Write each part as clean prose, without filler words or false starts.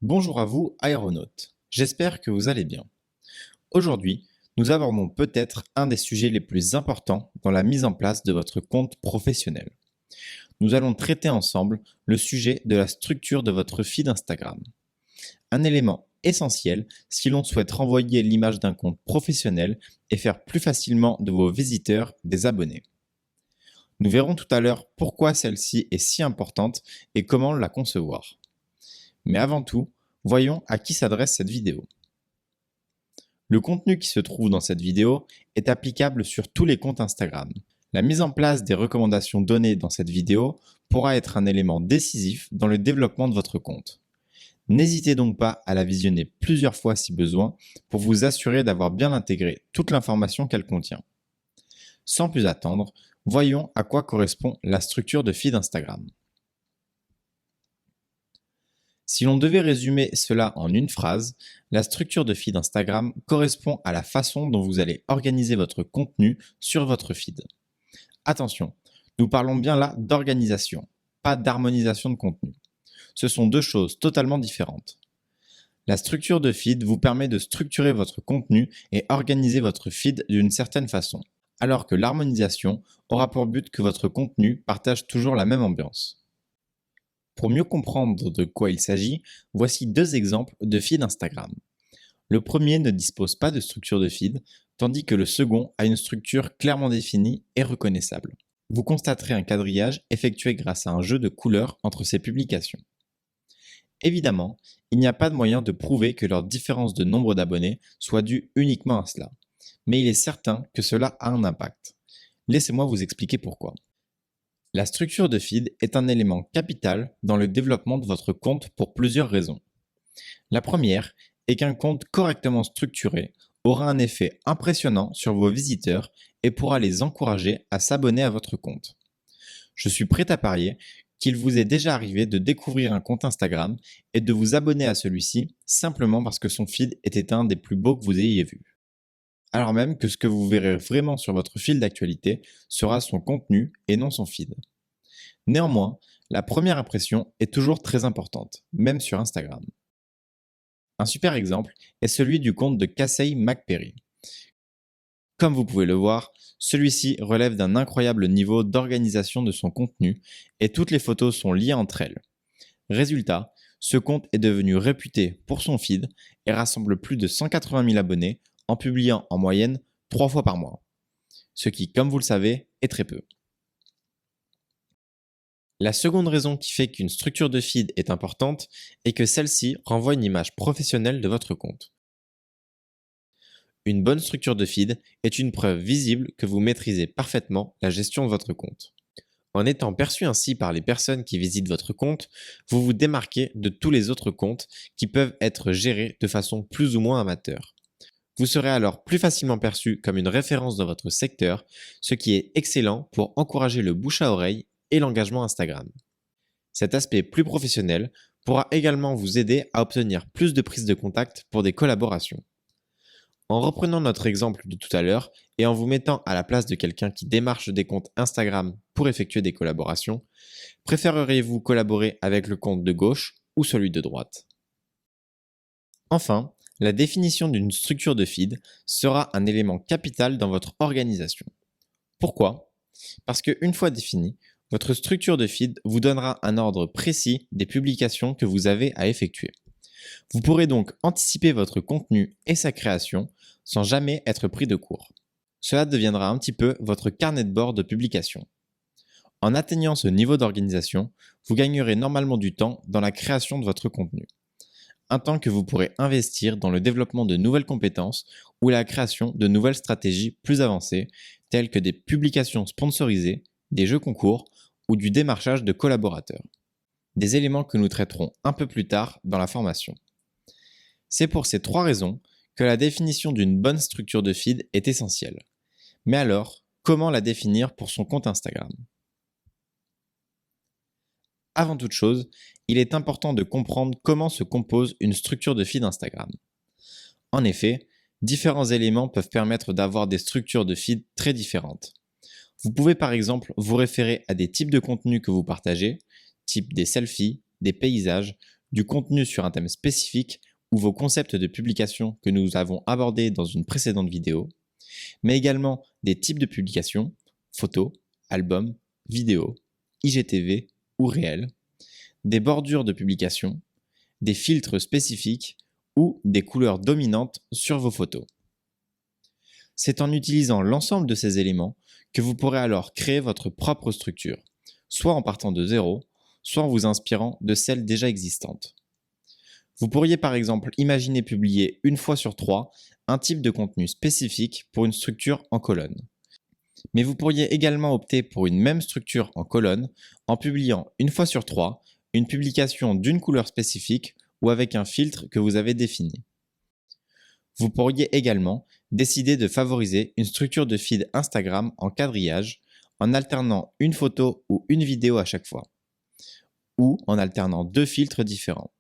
Bonjour à vous, aéronautes. J'espère que vous allez bien. Aujourd'hui, nous abordons peut-être un des sujets les plus importants dans la mise en place de votre compte professionnel. Nous allons traiter ensemble le sujet de la structure de votre feed Instagram. Un élément essentiel si l'on souhaite renvoyer l'image d'un compte professionnel et faire plus facilement de vos visiteurs des abonnés. Nous verrons tout à l'heure pourquoi celle-ci est si importante et comment la concevoir. Mais avant tout, voyons à qui s'adresse cette vidéo. Le contenu qui se trouve dans cette vidéo est applicable sur tous les comptes Instagram. La mise en place des recommandations données dans cette vidéo pourra être un élément décisif dans le développement de votre compte. N'hésitez donc pas à la visionner plusieurs fois si besoin pour vous assurer d'avoir bien intégré toute l'information qu'elle contient. Sans plus attendre, voyons à quoi correspond la structure de feed Instagram. Si l'on devait résumer cela en une phrase, la structure de feed Instagram correspond à la façon dont vous allez organiser votre contenu sur votre feed. Attention, nous parlons bien là d'organisation, pas d'harmonisation de contenu. Ce sont deux choses totalement différentes. La structure de feed vous permet de structurer votre contenu et organiser votre feed d'une certaine façon, alors que l'harmonisation aura pour but que votre contenu partage toujours la même ambiance. Pour mieux comprendre de quoi il s'agit, voici deux exemples de feed Instagram. Le premier ne dispose pas de structure de feed, tandis que le second a une structure clairement définie et reconnaissable. Vous constaterez un quadrillage effectué grâce à un jeu de couleurs entre ces publications. Évidemment, il n'y a pas de moyen de prouver que leur différence de nombre d'abonnés soit due uniquement à cela, mais il est certain que cela a un impact. Laissez-moi vous expliquer pourquoi. La structure de feed est un élément capital dans le développement de votre compte pour plusieurs raisons. La première est qu'un compte correctement structuré aura un effet impressionnant sur vos visiteurs et pourra les encourager à s'abonner à votre compte. Je suis prêt à parier qu'il vous est déjà arrivé de découvrir un compte Instagram et de vous abonner à celui-ci simplement parce que son feed était un des plus beaux que vous ayez vu. Alors même que ce que vous verrez vraiment sur votre fil d'actualité sera son contenu et non son feed. Néanmoins, la première impression est toujours très importante, même sur Instagram. Un super exemple est celui du compte de Casey McPerry. Comme vous pouvez le voir, celui-ci relève d'un incroyable niveau d'organisation de son contenu et toutes les photos sont liées entre elles. Résultat, ce compte est devenu réputé pour son feed et rassemble plus de 180 000 abonnés en publiant en moyenne 3 fois par mois. Ce qui, comme vous le savez, est très peu. La seconde raison qui fait qu'une structure de feed est importante est que celle-ci renvoie une image professionnelle de votre compte. Une bonne structure de feed est une preuve visible que vous maîtrisez parfaitement la gestion de votre compte. En étant perçu ainsi par les personnes qui visitent votre compte, vous vous démarquez de tous les autres comptes qui peuvent être gérés de façon plus ou moins amateur. Vous serez alors plus facilement perçu comme une référence dans votre secteur, ce qui est excellent pour encourager le bouche à oreille et l'engagement Instagram. Cet aspect plus professionnel pourra également vous aider à obtenir plus de prises de contact pour des collaborations. En reprenant notre exemple de tout à l'heure et en vous mettant à la place de quelqu'un qui démarche des comptes Instagram pour effectuer des collaborations, préféreriez-vous collaborer avec le compte de gauche ou celui de droite? Enfin, la définition d'une structure de feed sera un élément capital dans votre organisation. Pourquoi? Parce qu'une fois définie, votre structure de feed vous donnera un ordre précis des publications que vous avez à effectuer. Vous pourrez donc anticiper votre contenu et sa création sans jamais être pris de court. Cela deviendra un petit peu votre carnet de bord de publication. En atteignant ce niveau d'organisation, vous gagnerez normalement du temps dans la création de votre contenu. Un temps que vous pourrez investir dans le développement de nouvelles compétences ou la création de nouvelles stratégies plus avancées, telles que des publications sponsorisées, des jeux concours ou du démarchage de collaborateurs. Des éléments que nous traiterons un peu plus tard dans la formation. C'est pour ces trois raisons que la définition d'une bonne structure de feed est essentielle. Mais alors, comment la définir pour son compte Instagram? Avant toute chose, il est important de comprendre comment se compose une structure de feed Instagram. En effet, différents éléments peuvent permettre d'avoir des structures de feed très différentes. Vous pouvez par exemple vous référer à des types de contenus que vous partagez, type des selfies, des paysages, du contenu sur un thème spécifique ou vos concepts de publication que nous avons abordés dans une précédente vidéo, mais également des types de publications, photos, albums, vidéos, IGTV ou réels, des bordures de publication, des filtres spécifiques ou des couleurs dominantes sur vos photos. C'est en utilisant l'ensemble de ces éléments que vous pourrez alors créer votre propre structure, soit en partant de zéro, soit en vous inspirant de celles déjà existantes. Vous pourriez par exemple imaginer publier une fois sur 3 un type de contenu spécifique pour une structure en colonne. Mais vous pourriez également opter pour une même structure en colonne en publiant une fois sur 3 une publication d'une couleur spécifique ou avec un filtre que vous avez défini. Vous pourriez également décider de favoriser une structure de feed Instagram en quadrillage en alternant une photo ou une vidéo à chaque fois, ou en alternant 2 filtres différents.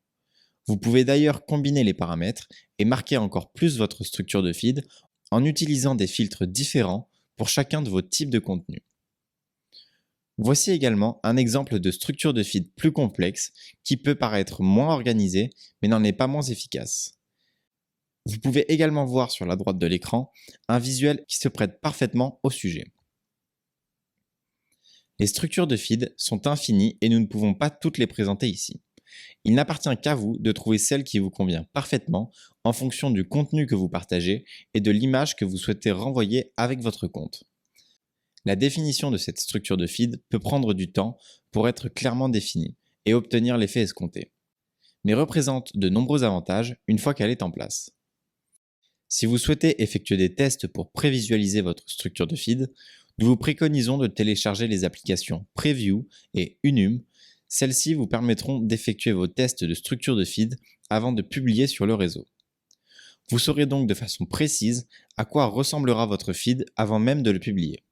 Vous pouvez d'ailleurs combiner les paramètres et marquer encore plus votre structure de feed en utilisant des filtres différents pour chacun de vos types de contenus. Voici également un exemple de structure de feed plus complexe qui peut paraître moins organisée mais n'en est pas moins efficace. Vous pouvez également voir sur la droite de l'écran un visuel qui se prête parfaitement au sujet. Les structures de feed sont infinies et nous ne pouvons pas toutes les présenter ici. Il n'appartient qu'à vous de trouver celle qui vous convient parfaitement en fonction du contenu que vous partagez et de l'image que vous souhaitez renvoyer avec votre compte. La définition de cette structure de feed peut prendre du temps pour être clairement définie et obtenir l'effet escompté, mais représente de nombreux avantages une fois qu'elle est en place. Si vous souhaitez effectuer des tests pour prévisualiser votre structure de feed, nous vous préconisons de télécharger les applications Preview et Unum. Celles-ci vous permettront d'effectuer vos tests de structure de feed avant de publier sur le réseau. Vous saurez donc de façon précise à quoi ressemblera votre feed avant même de le publier.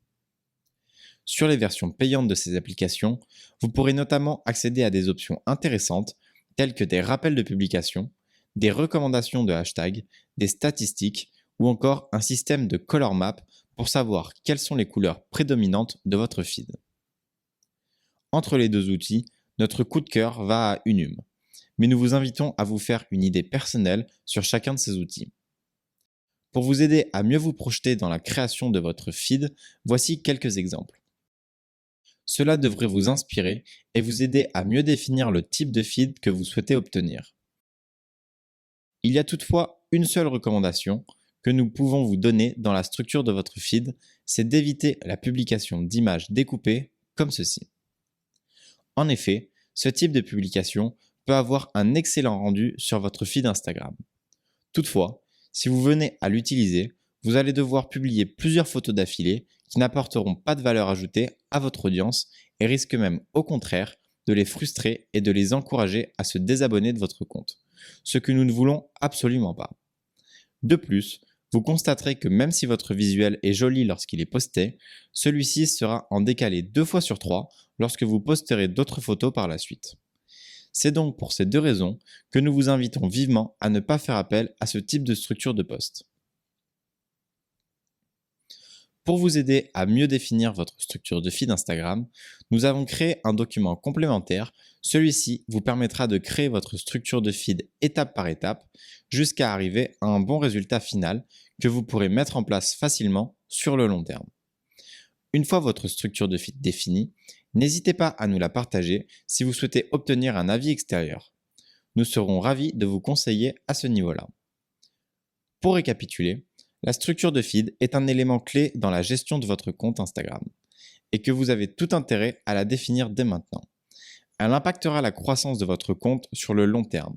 Sur les versions payantes de ces applications, vous pourrez notamment accéder à des options intéressantes telles que des rappels de publication, des recommandations de hashtags, des statistiques ou encore un système de color map pour savoir quelles sont les couleurs prédominantes de votre feed. Entre les deux outils, notre coup de cœur va à Unum, mais nous vous invitons à vous faire une idée personnelle sur chacun de ces outils. Pour vous aider à mieux vous projeter dans la création de votre feed, voici quelques exemples. Cela devrait vous inspirer et vous aider à mieux définir le type de feed que vous souhaitez obtenir. Il y a toutefois une seule recommandation que nous pouvons vous donner dans la structure de votre feed, c'est d'éviter la publication d'images découpées comme ceci. En effet, ce type de publication peut avoir un excellent rendu sur votre feed Instagram. Toutefois, si vous venez à l'utiliser, vous allez devoir publier plusieurs photos d'affilée qui n'apporteront pas de valeur ajoutée à votre audience et risquent même au contraire de les frustrer et de les encourager à se désabonner de votre compte, ce que nous ne voulons absolument pas. De plus, vous constaterez que même si votre visuel est joli lorsqu'il est posté, celui-ci sera en décalé 2 fois sur 3 lorsque vous posterez d'autres photos par la suite. C'est donc pour ces 2 raisons que nous vous invitons vivement à ne pas faire appel à ce type de structure de post. Pour vous aider à mieux définir votre structure de feed Instagram, nous avons créé un document complémentaire. Celui-ci vous permettra de créer votre structure de feed étape par étape jusqu'à arriver à un bon résultat final que vous pourrez mettre en place facilement sur le long terme. Une fois votre structure de feed définie, n'hésitez pas à nous la partager si vous souhaitez obtenir un avis extérieur. Nous serons ravis de vous conseiller à ce niveau-là. Pour récapituler, la structure de feed est un élément clé dans la gestion de votre compte Instagram et que vous avez tout intérêt à la définir dès maintenant. Elle impactera la croissance de votre compte sur le long terme.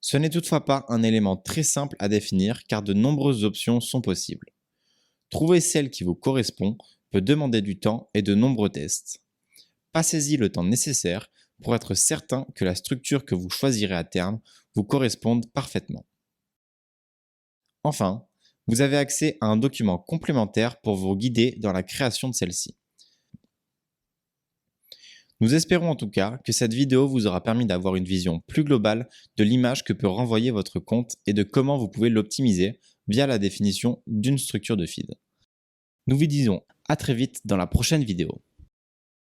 Ce n'est toutefois pas un élément très simple à définir car de nombreuses options sont possibles. Trouver celle qui vous correspond peut demander du temps et de nombreux tests. Passez-y le temps nécessaire pour être certain que la structure que vous choisirez à terme vous corresponde parfaitement. Enfin, vous avez accès à un document complémentaire pour vous guider dans la création de celle-ci. Nous espérons en tout cas que cette vidéo vous aura permis d'avoir une vision plus globale de l'image que peut renvoyer votre compte et de comment vous pouvez l'optimiser via la définition d'une structure de feed. Nous vous disons à très vite dans la prochaine vidéo.